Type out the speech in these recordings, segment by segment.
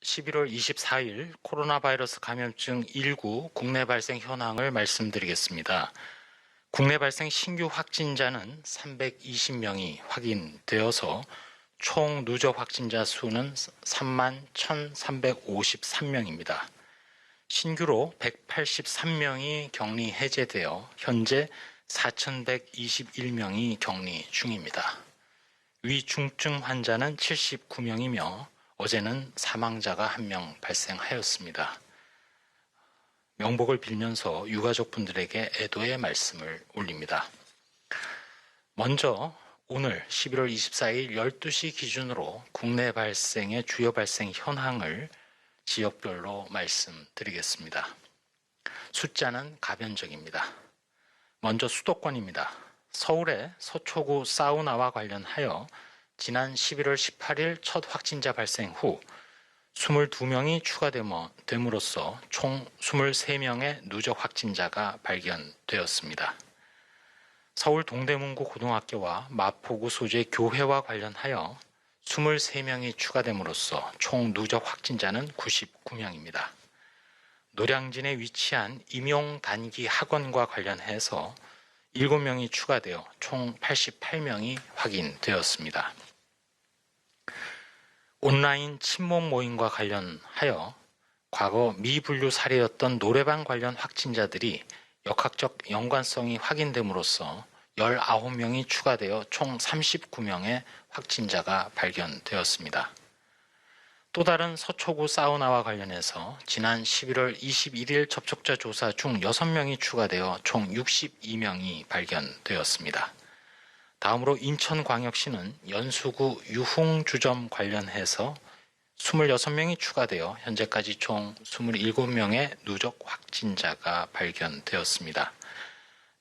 11월 24일 코로나 바이러스 감염증 19 국내 발생 현황을 말씀드리겠습니다. 국내 발생 신규 확진자는 320명이 확인되어서 총 누적 확진자 수는 31,353명입니다. 신규로 183명이 격리 해제되어 현재 4,121명이 격리 중입니다. 위중증 환자는 79명이며 어제는 사망자가 1명 발생하였습니다. 명복을 빌면서 유가족분들에게 애도의 말씀을 올립니다. 먼저 오늘 11월 24일 12시 기준으로 국내 발생의 주요 발생 현황을 지역별로 말씀드리겠습니다. 숫자는 가변적입니다. 먼저 수도권입니다. 서울의 서초구 사우나와 관련하여 지난 11월 18일 첫 확진자 발생 후 22명이 추가됨으로써 총 23명의 누적 확진자가 발견되었습니다. 서울 동대문구 고등학교와 마포구 소재 교회와 관련하여 23명이 추가됨으로써 총 누적 확진자는 99명입니다. 노량진에 위치한 임용 단기 학원과 관련해서 7명이 추가되어 총 88명이 확인되었습니다. 온라인 친목 모임과 관련하여 과거 미분류 사례였던 노래방 관련 확진자들이 역학적 연관성이 확인됨으로써 19명이 추가되어 총 39명의 확진자가 발견되었습니다. 또 다른 서초구 사우나와 관련해서 지난 11월 21일 접촉자 조사 중 6명이 추가되어 총 62명이 발견되었습니다. 다음으로 인천광역시는 연수구 유흥주점 관련해서 26명이 추가되어 현재까지 총 27명의 누적 확진자가 발견되었습니다.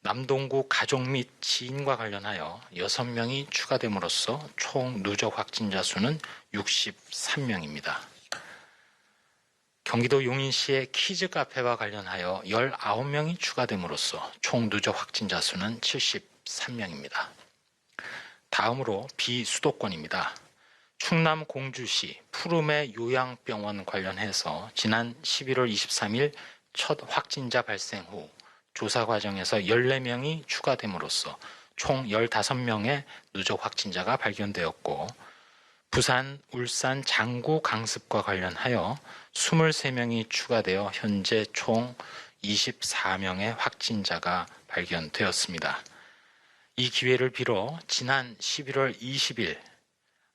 남동구 가족 및 지인과 관련하여 6명이 추가됨으로써 총 누적 확진자 수는 63명입니다. 경기도 용인시의 키즈 카페와 관련하여 19명이 추가됨으로써 총 누적 확진자 수는 73명입니다. 다음으로 비수도권입니다. 충남 공주시 푸르메 요양병원 관련해서 지난 11월 23일 첫 확진자 발생 후 조사 과정에서 14명이 추가됨으로써 총 15명의 누적 확진자가 발견되었고 부산, 울산 장구 강습과 관련하여 23명이 추가되어 현재 총 24명의 확진자가 발견되었습니다. 이 기회를 빌어 지난 11월 20일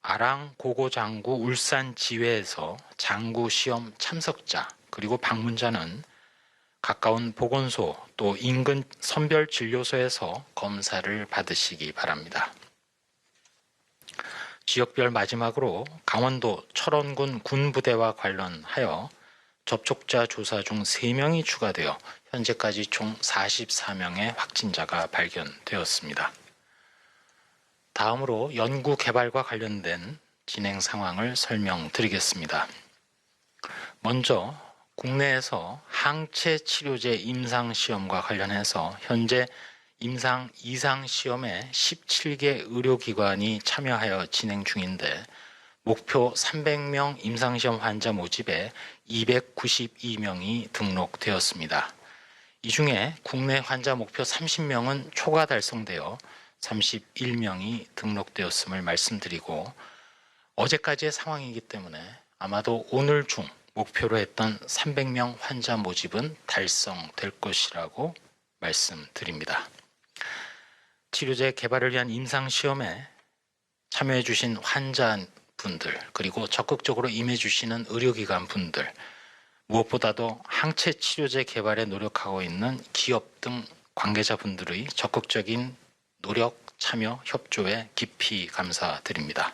아랑 고고장구 울산 지회에서 장구 시험 참석자 그리고 방문자는 가까운 보건소 또 인근 선별진료소에서 검사를 받으시기 바랍니다. 지역별 마지막으로 강원도 철원군 군부대와 관련하여 접촉자 조사 중 3명이 추가되어 현재까지 총 44명의 확진자가 발견되었습니다. 다음으로 연구 개발과 관련된 진행 상황을 설명드리겠습니다. 먼저 국내에서 항체 치료제 임상시험과 관련해서 현재 임상 2상 시험에 17개 의료기관이 참여하여 진행 중인데 목표 300명 임상시험 환자 모집에 292명이 등록되었습니다. 이 중에 국내 환자 목표 30명은 초과 달성되어 31명이 등록되었음을 말씀드리고 어제까지의 상황이기 때문에 아마도 오늘 중 목표로 했던 300명 환자 모집은 달성될 것이라고 말씀드립니다. 치료제 개발을 위한 임상시험에 참여해 주신 환자분들 그리고 적극적으로 임해 주시는 의료기관 분들 무엇보다도 항체 치료제 개발에 노력하고 있는 기업 등 관계자분들의 적극적인 노력, 참여, 협조에 깊이 감사드립니다.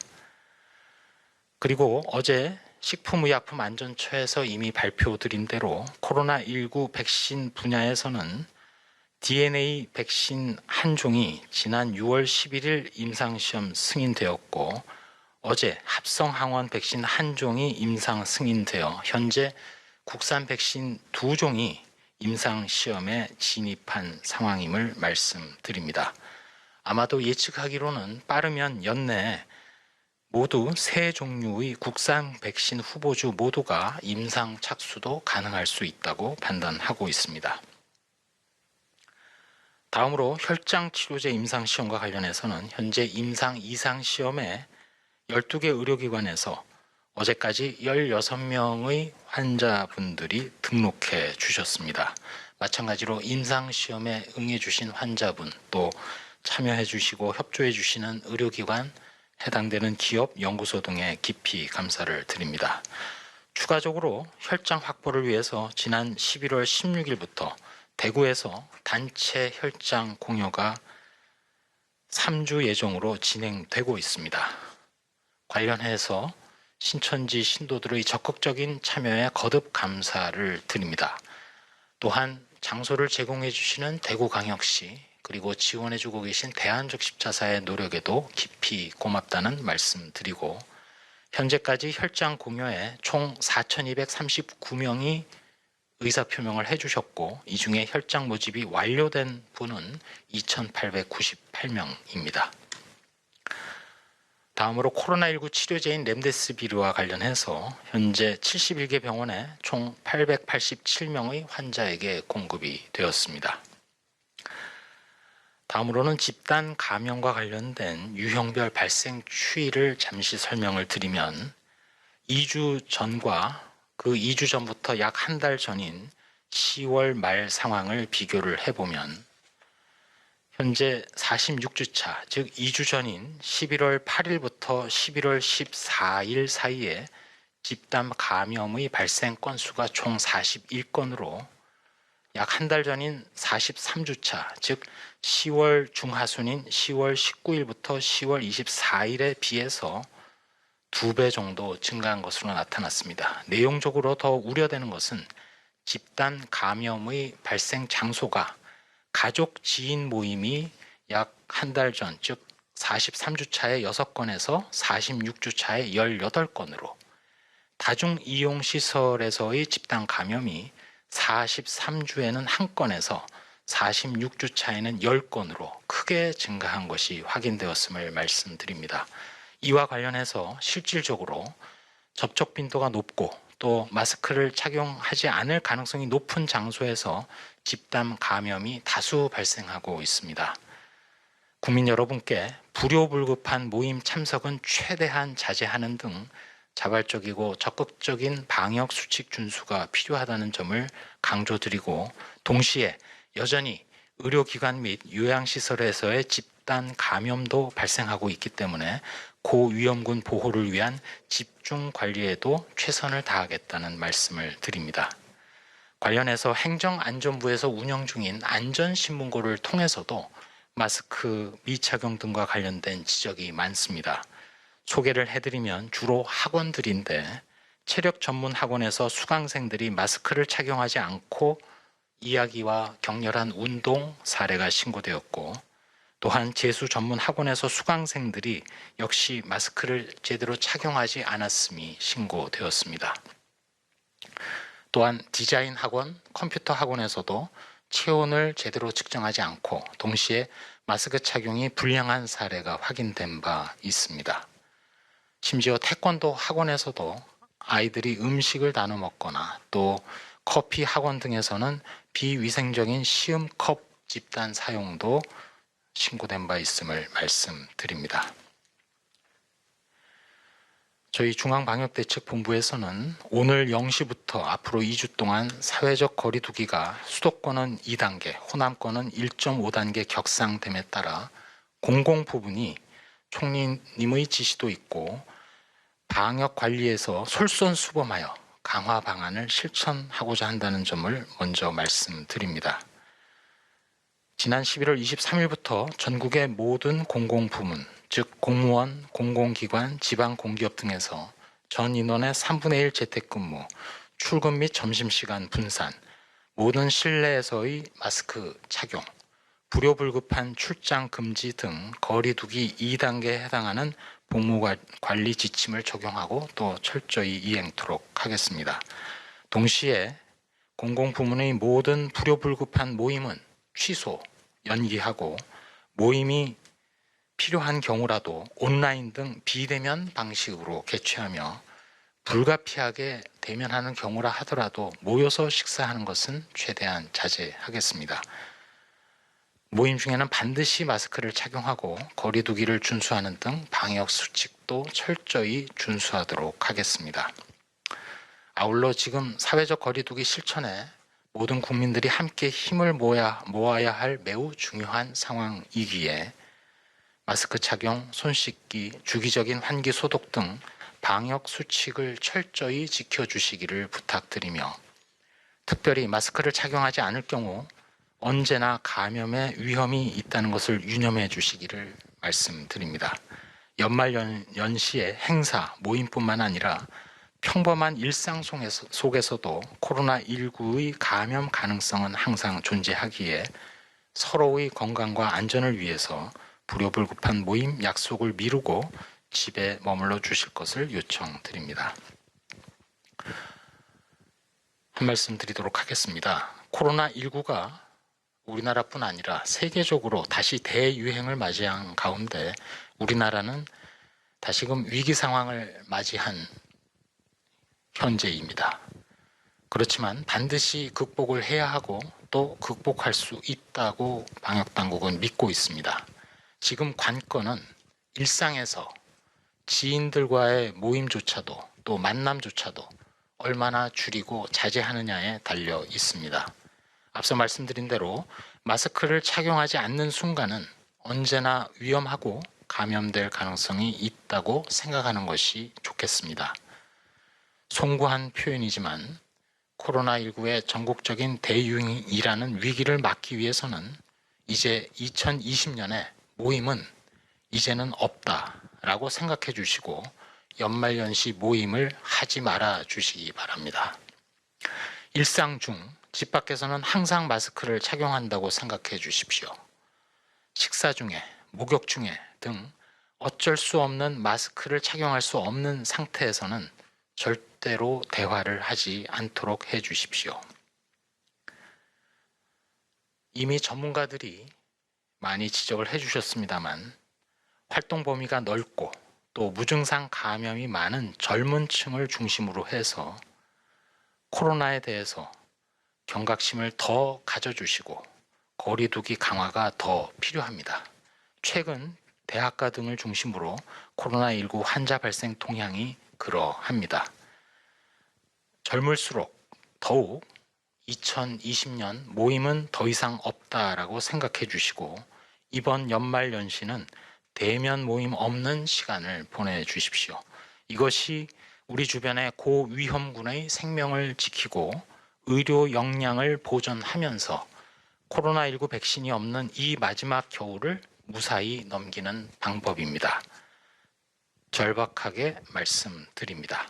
그리고 어제 식품의약품안전처에서 이미 발표드린 대로 코로나19 백신 분야에서는 DNA 백신 한 종이 지난 6월 11일 임상시험 승인되었고 어제 합성항원 백신 한 종이 임상 승인되어 현재 국산 백신 2종이 임상시험에 진입한 상황임을 말씀드립니다. 아마도 예측하기로는 빠르면 연내에 모두 세 종류의 국산 백신 후보주 모두가 임상 착수도 가능할 수 있다고 판단하고 있습니다. 다음으로 혈장 치료제 임상 시험과 관련해서는 현재 임상 이상 시험에 12개 의료기관에서 어제까지 16명의 환자분들이 등록해 주셨습니다. 마찬가지로 임상 시험에 응해 주신 환자분, 또 참여해 주시고 협조해 주시는 의료기관, 해당되는 기업, 연구소 등에 깊이 감사를 드립니다. 추가적으로 혈장 확보를 위해서 지난 11월 16일부터 대구에서 단체 혈장 공여가 3주 예정으로 진행되고 있습니다. 관련해서 신천지 신도들의 적극적인 참여에 거듭 감사를 드립니다. 또한 장소를 제공해 주시는 대구광역시, 그리고 지원해주고 계신 대한적십자사의 노력에도 깊이 고맙다는 말씀 드리고, 현재까지 혈장 공여에 총 4,239명이 의사표명을 해주셨고, 이 중에 혈장 모집이 완료된 분은 2,898명입니다. 다음으로 코로나19 치료제인 렘데스비르와 관련해서 현재 71개 병원에 총 887명의 환자에게 공급이 되었습니다. 다음으로는 집단 감염과 관련된 유형별 발생 추이를 잠시 설명을 드리면, 2주 전과 그 2주 전부터 약 한 달 전인 10월 말 상황을 비교를 해보면, 현재 46주차, 즉 2주 전인 11월 8일부터 11월 14일 사이에 집단 감염의 발생 건수가 총 41건으로 약 한 달 전인 43주차, 즉 10월 중하순인 10월 19일부터 10월 24일에 비해서 2배 정도 증가한 것으로 나타났습니다. 내용적으로 더 우려되는 것은 집단 감염의 발생 장소가 가족 지인 모임이 약 한 달 전, 즉 43주차에 6건에서 46주차에 18건으로, 다중이용시설에서의 집단 감염이 43주에는 1건에서 46주차에는 10건으로 크게 증가한 것이 확인되었음을 말씀드립니다. 이와 관련해서 실질적으로 접촉 빈도가 높고 또 마스크를 착용하지 않을 가능성이 높은 장소에서 집단 감염이 다수 발생하고 있습니다. 국민 여러분께 불효불급한 모임 참석은 최대한 자제하는 등 자발적이고 적극적인 방역 수칙 준수가 필요하다는 점을 강조드리고, 동시에 여전히 의료기관 및 요양시설에서의 집단 감염도 발생하고 있기 때문에 고위험군 보호를 위한 집중 관리에도 최선을 다하겠다는 말씀을 드립니다. 관련해서 행정안전부에서 운영 중인 안전신문고를 통해서도 마스크 미착용 등과 관련된 지적이 많습니다. 소개를 해드리면 주로 학원들인데, 체력 전문 학원에서 수강생들이 마스크를 착용하지 않고 이야기와 격렬한 운동 사례가 신고되었고, 또한 재수 전문 학원에서 수강생들이 역시 마스크를 제대로 착용하지 않았음이 신고되었습니다. 또한 디자인 학원, 컴퓨터 학원에서도 체온을 제대로 측정하지 않고 동시에 마스크 착용이 불량한 사례가 확인된 바 있습니다. 심지어 태권도 학원에서도 아이들이 음식을 나눠 먹거나 또 커피 학원 등에서는 비위생적인 시음컵 집단 사용도 신고된 바 있음을 말씀드립니다. 저희 중앙방역대책본부에서는 오늘 0시부터 앞으로 2주 동안 사회적 거리 두기가 수도권은 2단계, 호남권은 1.5단계 격상됨에 따라 공공부문이 총리님의 지시도 있고 방역 관리에서 솔선수범하여 강화 방안을 실천하고자 한다는 점을 먼저 말씀드립니다. 지난 11월 23일부터 전국의 모든 공공부문, 즉 공무원, 공공기관, 지방공기업 등에서 전 인원의 3분의 1 재택근무, 출근 및 점심시간 분산, 모든 실내에서의 마스크 착용, 불효불급한 출장 금지 등 거리두기 2단계에 해당하는 복무관리 지침을 적용하고 또 철저히 이행토록 하겠습니다. 동시에 공공부문의 모든 불효불급한 모임은 취소, 연기하고 모임이 필요한 경우라도 온라인 등 비대면 방식으로 개최하며 불가피하게 대면하는 경우라 하더라도 모여서 식사하는 것은 최대한 자제하겠습니다. 모임 중에는 반드시 마스크를 착용하고 거리 두기를 준수하는 등 방역 수칙도 철저히 준수하도록 하겠습니다. 아울러 지금 사회적 거리 두기 실천에 모든 국민들이 함께 힘을 모아야 할 매우 중요한 상황이기에 마스크 착용, 손 씻기, 주기적인 환기 소독 등 방역 수칙을 철저히 지켜주시기를 부탁드리며 특별히 마스크를 착용하지 않을 경우 언제나 감염의 위험이 있다는 것을 유념해 주시기를 말씀드립니다. 연말 연시의 행사, 모임뿐만 아니라 평범한 일상 속에서도 코로나19의 감염 가능성은 항상 존재하기에 서로의 건강과 안전을 위해서 불효불급한 모임 약속을 미루고 집에 머물러 주실 것을 요청드립니다. 한 말씀 드리도록 하겠습니다. 코로나19가 우리나라뿐 아니라 세계적으로 다시 대유행을 맞이한 가운데 우리나라는 다시금 위기 상황을 맞이한 현재입니다. 그렇지만 반드시 극복을 해야 하고 또 극복할 수 있다고 방역당국은 믿고 있습니다. 지금 관건은 일상에서 지인들과의 모임조차도 또 만남조차도 얼마나 줄이고 자제하느냐에 달려 있습니다. 앞서 말씀드린 대로 마스크를 착용하지 않는 순간은 언제나 위험하고 감염될 가능성이 있다고 생각하는 것이 좋겠습니다. 송구한 표현이지만 코로나19의 전국적인 대유행이라는 위기를 막기 위해서는 이제 2020년에 모임은 이제는 없다라고 생각해 주시고 연말연시 모임을 하지 말아 주시기 바랍니다. 일상 중 집 밖에서는 항상 마스크를 착용한다고 생각해 주십시오. 식사 중에, 목욕 중에 등 어쩔 수 없는 마스크를 착용할 수 없는 상태에서는 절대로 대화를 하지 않도록 해 주십시오. 이미 전문가들이 많이 지적을 해 주셨습니다만 활동 범위가 넓고 또 무증상 감염이 많은 젊은 층을 중심으로 해서 코로나에 대해서 경각심을 더 가져주시고 거리두기 강화가 더 필요합니다. 최근 대학가 등을 중심으로 코로나19 환자 발생 동향이 그러합니다. 젊을수록 더욱 2020년 모임은 더 이상 없다라고 생각해 주시고 이번 연말 연시는 대면 모임 없는 시간을 보내주십시오. 이것이 우리 주변의 고위험군의 생명을 지키고 의료 역량을 보존하면서 코로나19 백신이 없는 이 마지막 겨울을 무사히 넘기는 방법입니다. 절박하게 말씀드립니다.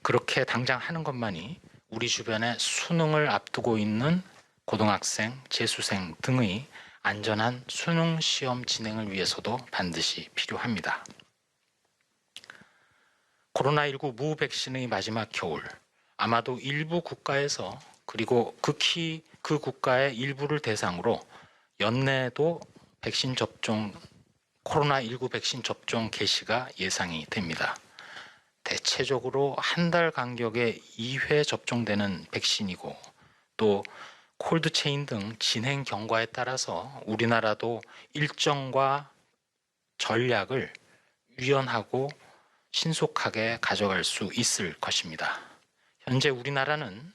그렇게 당장 하는 것만이 우리 주변에 수능을 앞두고 있는 고등학생, 재수생 등의 안전한 수능 시험 진행을 위해서도 반드시 필요합니다. 코로나19 무백신의 마지막 겨울, 아마도 일부 국가에서 그리고 극히 그 국가의 일부를 대상으로 연내에도 백신 접종, 코로나19 백신 접종 개시가 예상이 됩니다. 대체적으로 한 달 간격에 2회 접종되는 백신이고 또 콜드체인 등 진행 경과에 따라서 우리나라도 일정과 전략을 유연하고 신속하게 가져갈 수 있을 것입니다. 현재 우리나라는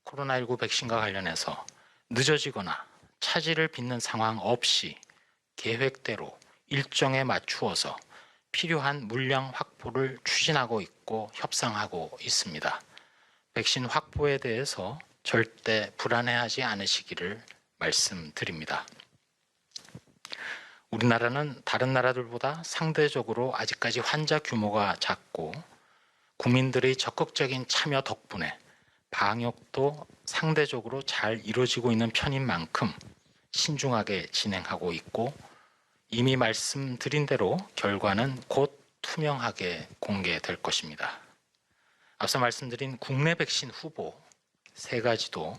코로나19 백신과 관련해서 늦어지거나 차질을 빚는 상황 없이 계획대로 일정에 맞추어서 필요한 물량 확보를 추진하고 있고 협상하고 있습니다. 백신 확보에 대해서 절대 불안해하지 않으시기를 말씀드립니다. 우리나라는 다른 나라들보다 상대적으로 아직까지 환자 규모가 작고 국민들의 적극적인 참여 덕분에 방역도 상대적으로 잘 이루어지고 있는 편인 만큼 신중하게 진행하고 있고 이미 말씀드린 대로 결과는 곧 투명하게 공개될 것입니다. 앞서 말씀드린 국내 백신 후보 3가지도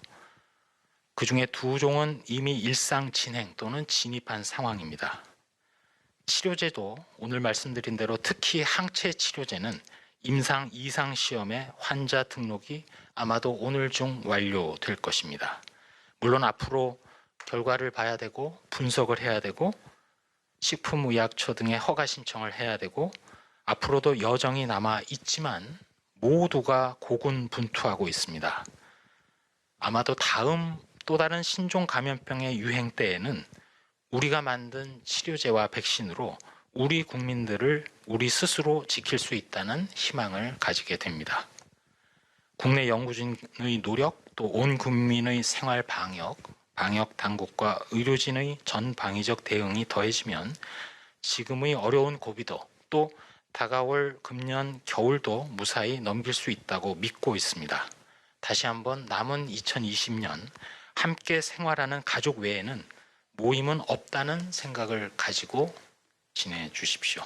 그중에 2종은 이미 일상 진행 또는 진입한 상황입니다. 치료제도 오늘 말씀드린 대로 특히 항체 치료제는 임상 2상 시험의 환자 등록이 아마도 오늘 중 완료될 것입니다. 물론 앞으로 결과를 봐야 되고 분석을 해야 되고 식품의약처 등의 허가 신청을 해야 되고 앞으로도 여정이 남아 있지만 모두가 고군분투하고 있습니다. 아마도 다음 또 다른 신종 감염병의 유행 때에는 우리가 만든 치료제와 백신으로 우리 국민들을 우리 스스로 지킬 수 있다는 희망을 가지게 됩니다. 국내 연구진의 노력, 또 온 국민의 생활 방역 당국과 의료진의 전 방위적 대응이 더해지면 지금의 어려운 고비도 또 다가올 금년 겨울도 무사히 넘길 수 있다고 믿고 있습니다. 다시 한번 남은 2020년 함께 생활하는 가족 외에는 모임은 없다는 생각을 가지고 지내 주십시오.